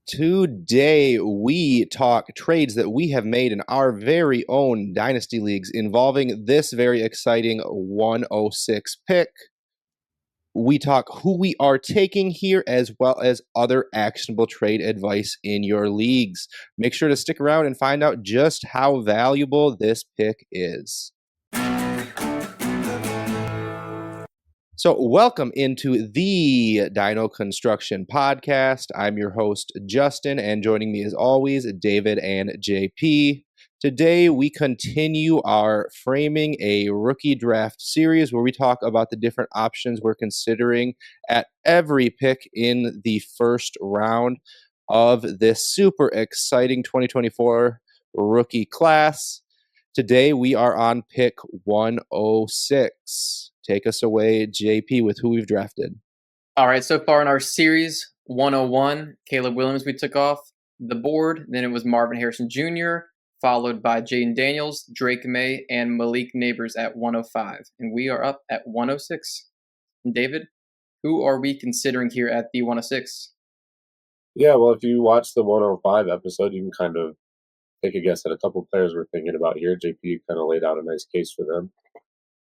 Today, we talk trades that we have made in our very own Dynasty Leagues involving this very exciting 106 pick. We talk who we are taking here as well as other actionable trade advice in your leagues. Make sure to stick around and find out just how valuable this pick is. So, welcome into the Dino Construction Podcast. I'm your host, Justin, and joining me as always, David and JP. Today, we continue our Framing a Rookie Draft series where we talk about the different options we're considering at every pick in the first round of this super exciting 2024 rookie class. Today, we are on pick 106. Take us away, JP, with who we've drafted. All right, so far in our series, 101, Caleb Williams we took off the board. Then it was Marvin Harrison Jr., followed by Jaden Daniels, Drake May, and Malik Neighbors at 105. And we are up at 106. And David, who are we considering here at the 106? Yeah, well, if you watch the 105 episode, you can kind of take a guess at a couple players we're thinking about here. JP kind of laid out a nice case for them.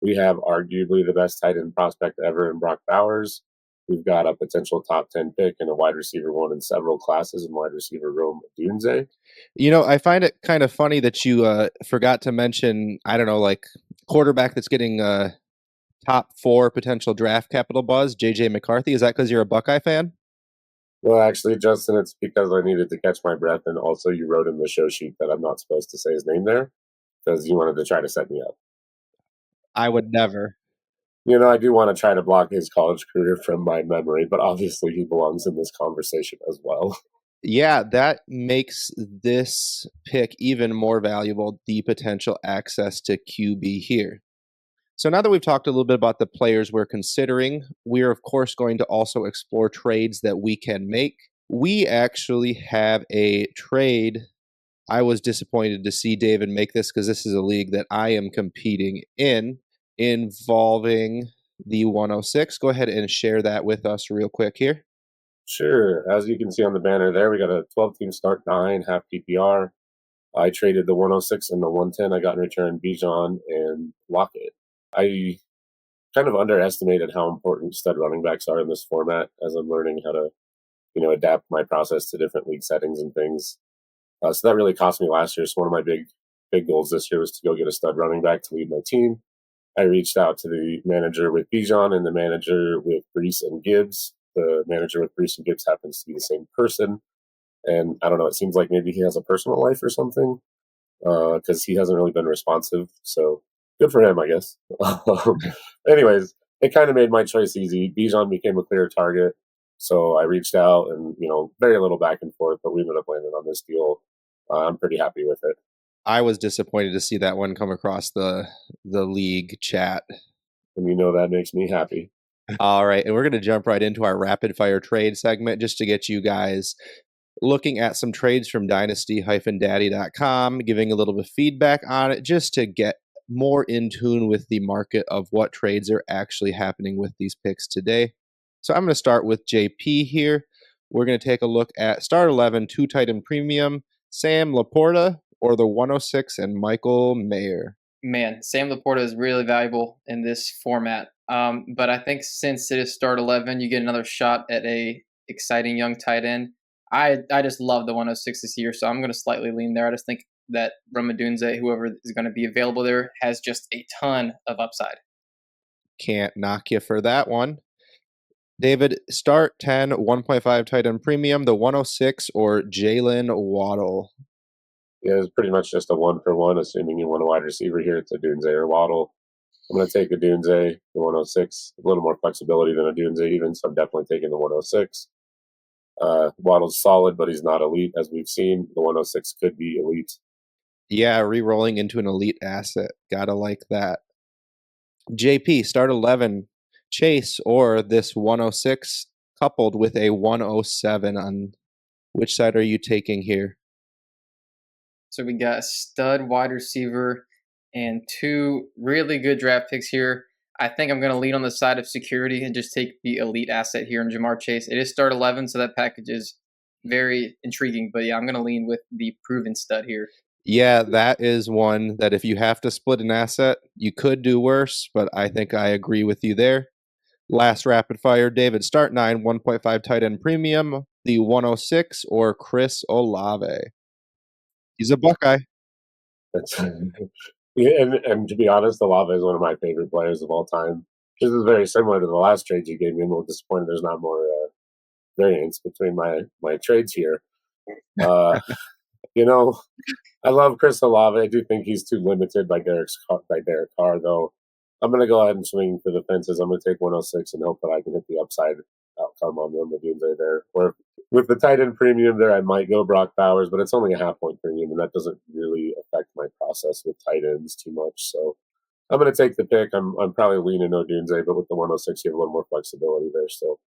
We have arguably the best tight end prospect ever in Brock Bowers. We've got a potential top 10 pick and a wide receiver one in several classes and wide receiver Rome Odunze. You know, I find it kind of funny that you forgot to mention, like quarterback that's getting top 4 potential draft capital buzz, JJ McCarthy. Is that because you're a Buckeye fan? Well, actually, Justin, it's because I needed to catch my breath, and also you wrote in the show sheet that I'm not supposed to say his name there because you wanted to try to set me up. I would never. You know, I do want to try to block his college career from my memory, but obviously he belongs in this conversation as well. Yeah, that makes this pick even more valuable, the potential access to QB here. So now that we've talked a little bit about the players we're considering, we're of course going to also explore trades that we can make. We actually have a trade. I was disappointed to see David make this because this is a league that I am competing in, involving the 106. Go ahead and share that with us real quick here. Sure. As you can see on the banner there, we got a 12-team start 9, half PPR. I traded the 106 and the 110. I got in return Bijan and Lockett. I kind of underestimated how important stud running backs are in this format as I'm learning how to, adapt my process to different league settings and things. So that really cost me last year. So one of my big goals this year was to go get a stud running back to lead my team. I reached out to the manager with Bijan and the manager with Brees and Gibbs. The manager with Brees and Gibbs happens to be the same person. And I don't know, it seems like maybe he has a personal life or something because he hasn't really been responsive. So good for him, I guess. Anyways, it kind of made my choice easy. Bijan became a clear target. So I reached out and, very little back and forth, but we ended up landing on this deal. I'm pretty happy with it. I was disappointed to see that one come across the league chat. And that makes me happy. All right, and we're going to jump right into our rapid fire trade segment just to get you guys looking at some trades from dynasty-daddy.com, giving a little bit of feedback on it just to get more in tune with the market of what trades are actually happening with these picks today. So I'm going to start with JP here. We're going to take a look at start 11, 2 tight end premium, Sam Laporta, or the 106 and Michael Mayer. Man, Sam Laporta is really valuable in this format. But I think since it is start 11, you get another shot at a exciting young tight end. I just love the 106 this year, so I'm going to slightly lean there. I just think that Rome Odunze, whoever is going to be available there, has just a ton of upside. Can't knock you for that one. David, start 10, 1.5 tight end premium, the 106 or Jalen Waddle. Yeah, it's pretty much just a 1-for-1, assuming you want a wide receiver here. It's Odunze or Waddle. I'm going to take Odunze, the 106. A little more flexibility than Odunze even, so I'm definitely taking the 106. Waddle's solid, but he's not elite, as we've seen. The 106 could be elite. Yeah, re-rolling into an elite asset. Gotta like that. JP, start 11, Chase, or this 106 coupled with a 107. On which side are you taking here? So we got a stud wide receiver and 2 really good draft picks here. I think I'm going to lean on the side of security and just take the elite asset here in Jamar Chase. It is start 11, so that package is very intriguing. But yeah, I'm going to lean with the proven stud here. Yeah, that is one that if you have to split an asset, you could do worse, but I think I agree with you there. Last rapid fire, David, start 9, 1.5 tight end premium, the 106 or Chris Olave. He's a Buckeye. That's, yeah, and to be honest, Olave is one of my favorite players of all time. This is very similar to the last trade you gave me. I'm a little disappointed there's not more variance between my trades here. Uh, you know, I love Chris Olave. I do think he's too limited by Derek Carr, though. I'm going to go ahead and swing for the fences. I'm going to take 106 and hope that I can hit the upside outcome on Rome Odunze there. Or with the tight end premium there, I might go Brock Bowers, but it's only a half-point premium, and that doesn't really affect my process with tight ends too much. So I'm going to take the pick. I'm probably leaning Odunze, but with the 106, you have a little more flexibility there still.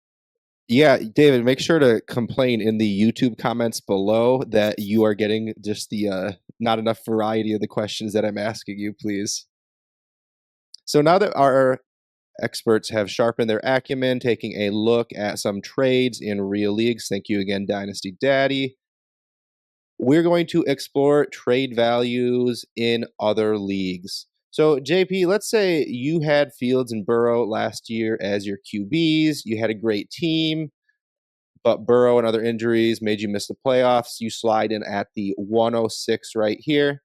Yeah, David, make sure to complain in the YouTube comments below that you are getting just the not enough variety of the questions that I'm asking you, please. So now that our experts have sharpened their acumen, taking a look at some trades in real leagues, thank you again, Dynasty Daddy, we're going to explore trade values in other leagues. So, JP, let's say you had Fields and Burrow last year as your QBs. You had a great team, but Burrow and other injuries made you miss the playoffs. You slide in at the 106 right here.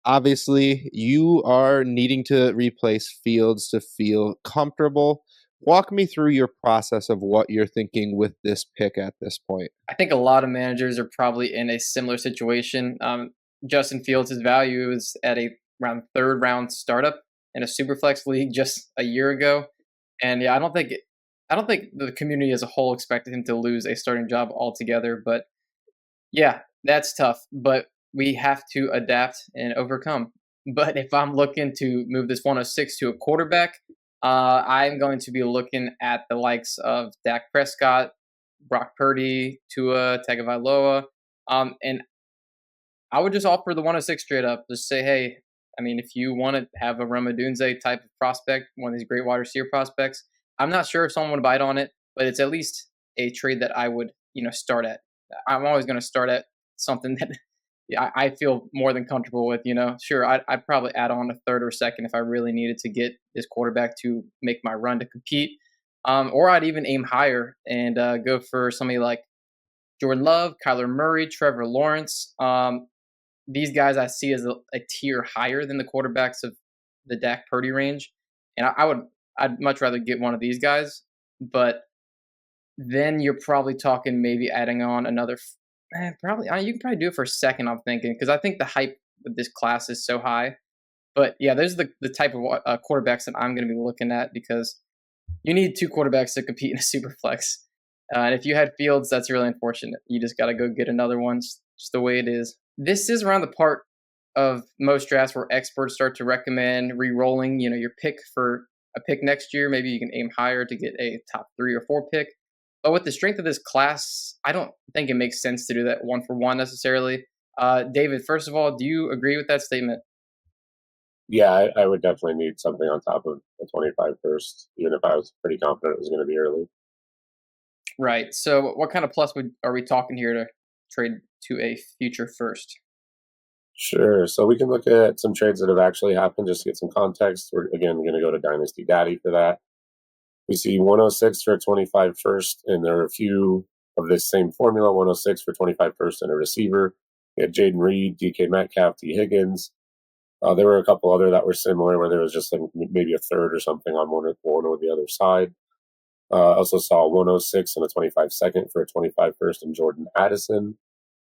Obviously, you are needing to replace Fields to feel comfortable. Walk me through your process of what you're thinking with this pick at this point. I think a lot of managers are probably in a similar situation. Justin Fields' value is at a around third round startup in a superflex league just a year ago, and yeah, I don't think the community as a whole expected him to lose a starting job altogether. But yeah, that's tough. But we have to adapt and overcome. But if I'm looking to move this 106 to a quarterback, I'm going to be looking at the likes of Dak Prescott, Brock Purdy, Tua Tagovailoa, and I would just offer the 106 straight up. Just say, hey, I mean, if you want to have a Rome Odunze type of prospect, one of these great wide receiver prospects, I'm not sure if someone would bite on it, but it's at least a trade that I would, start at. I'm always going to start at something that I feel more than comfortable with. Sure, I'd probably add on a third or second if I really needed to get this quarterback to make my run to compete. Or I'd even aim higher and go for somebody like Jordan Love, Kyler Murray, Trevor Lawrence. These guys I see as a tier higher than the quarterbacks of the Dak Purdy range, and I'd much rather get one of these guys. But then you're probably talking maybe adding on another. Probably you can probably do it for a second. I'm thinking because I think the hype with this class is so high. But yeah, those are the type of quarterbacks that I'm going to be looking at because you need two quarterbacks to compete in a super flex. And if you had Fields, that's really unfortunate. You just got to go get another one. Just the way it is. This is around the part of most drafts where experts start to recommend re-rolling, your pick for a pick next year. Maybe you can aim higher to get a top 3 or 4 pick. But with the strength of this class, I don't think it makes sense to do that one for one necessarily. David, first of all, do you agree with that statement? Yeah, I would definitely need something on top of the 25 first, even if I was pretty confident it was going to be early. Right. So what kind of plus are we talking here to trade to a future first? Sure. So we can look at some trades that have actually happened just to get some context. We're again going to go to Dynasty Daddy for that. We see 106 for a 25 first, and there are a few of this same formula, 106 for 25 first and a receiver. We had Jaden Reed, DK Metcalf, T. Higgins. There were a couple other that were similar where there was just maybe a third or something on one or the other side. Also saw 106 and a 25 second for a 25 first and Jordan Addison.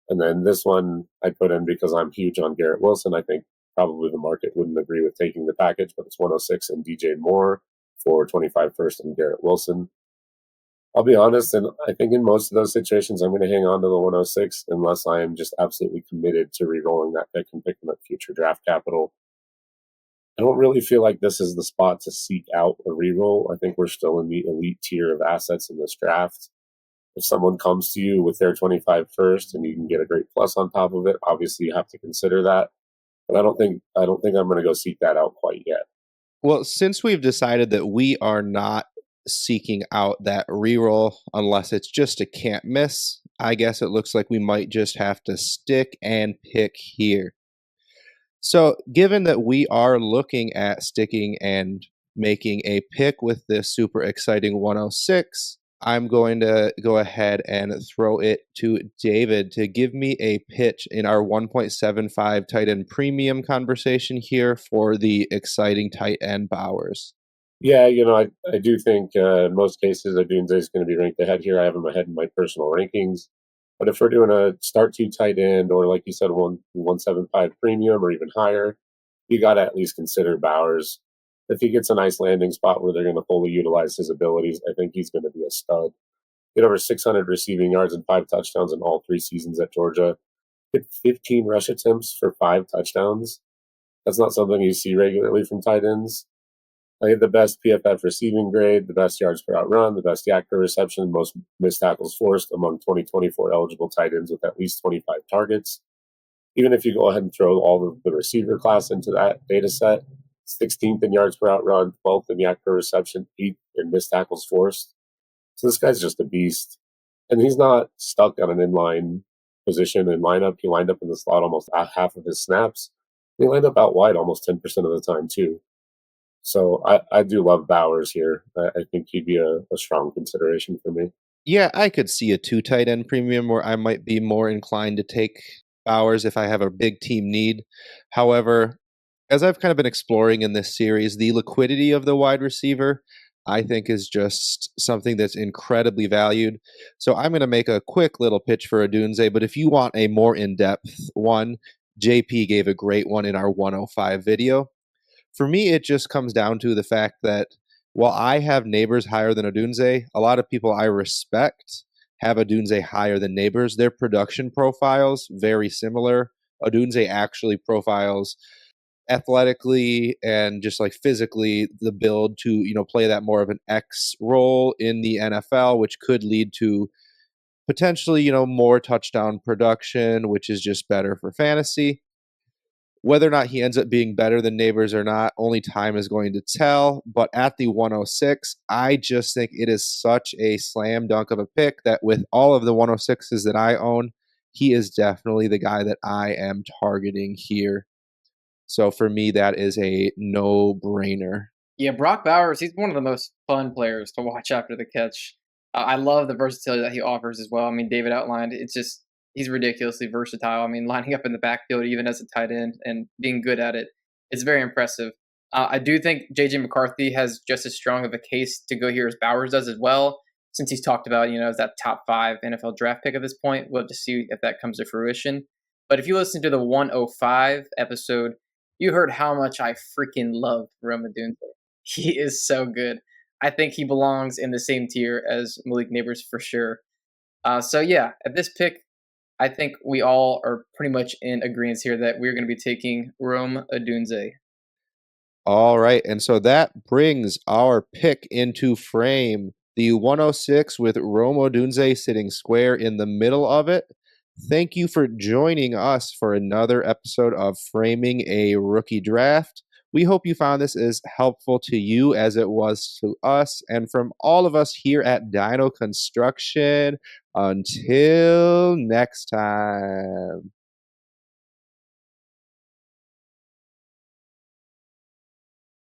And then this one I put in because I'm huge on Garrett Wilson. I think probably the market wouldn't agree with taking the package, but it's 106 and DJ Moore for 25 first and Garrett Wilson. I'll be honest, and I think in most of those situations, I'm going to hang on to the 106 unless I am just absolutely committed to re-rolling that pick and picking up future draft capital. I don't really feel like this is the spot to seek out a re-roll. I think we're still in the elite tier of assets in this draft. If someone comes to you with their 25 first and you can get a great plus on top of it, obviously you have to consider that. But I don't think I'm going to go seek that out quite yet. Well, since we've decided that we are not seeking out that reroll unless it's just a can't miss, I guess it looks like we might just have to stick and pick here. So, given that we are looking at sticking and making a pick with this super exciting 106, I'm going to go ahead and throw it to David to give me a pitch in our 1.75 tight end premium conversation here for the exciting tight end Bowers. Yeah, I do think in most cases Odunze is going to be ranked ahead here. I have him ahead in my personal rankings. But if we're doing a start two tight end or like you said, 175 premium or even higher, you got to at least consider Bowers. If he gets a nice landing spot where they're going to fully utilize his abilities, I think he's going to be a stud. Get over 600 receiving yards and 5 touchdowns in all 3 seasons at Georgia. Get 15 rush attempts for 5 touchdowns. That's not something you see regularly from tight ends. I had the best PFF receiving grade, the best yards per out run, the best yak per reception, most missed tackles forced among 2024 eligible tight ends with at least 25 targets. Even if you go ahead and throw all of the receiver class into that data set, 16th in yards per out run, 12th in yak per reception, 8th in missed tackles forced. So this guy's just a beast. And he's not stuck on an inline position and lineup. He lined up in the slot almost half of his snaps. He lined up out wide almost 10% of the time, too. So I do love Bowers here. I think he'd be a strong consideration for me. Yeah, I could see a 2 tight end premium where I might be more inclined to take Bowers if I have a big team need. However, as I've kind of been exploring in this series, the liquidity of the wide receiver, I think, is just something that's incredibly valued. So I'm going to make a quick little pitch for Odunze, but if you want a more in-depth one, JP gave a great one in our 105 video. For me, it just comes down to the fact that while I have Neighbors higher than Odunze, a lot of people I respect have Odunze higher than Neighbors. Their production profiles very similar. Odunze actually profiles athletically and just like physically the build to play that more of an X role in the NFL, which could lead to potentially more touchdown production, which is just better for fantasy. Whether or not he ends up being better than Neighbors or not, only time is going to tell. But at the 106, I just think it is such a slam dunk of a pick that with all of the 106s that I own, he is definitely the guy that I am targeting here. So for me, that is a no-brainer. Yeah, Brock Bowers, he's one of the most fun players to watch after the catch. I love the versatility that he offers as well. I mean, David outlined it's just he's ridiculously versatile. I mean, lining up in the backfield even as a tight end and being good at it, it's very impressive. I do think JJ McCarthy has just as strong of a case to go here as Bowers does as well, since he's talked about as that top 5 NFL draft pick at this point. We'll have to see if that comes to fruition. But if you listen to the 105 episode, you heard how much I freaking love Rome Odunze. He is so good. I think he belongs in the same tier as Malik Neighbors for sure. So yeah, at this pick, I think we all are pretty much in agreement here that we're going to be taking Rome Odunze. All right, and so that brings our pick into frame. The 106 with Rome Odunze sitting square in the middle of it. Thank you for joining us for another episode of Framing a Rookie Draft. We hope you found this as helpful to you as it was to us. And from all of us here at Dino Construction, until next time.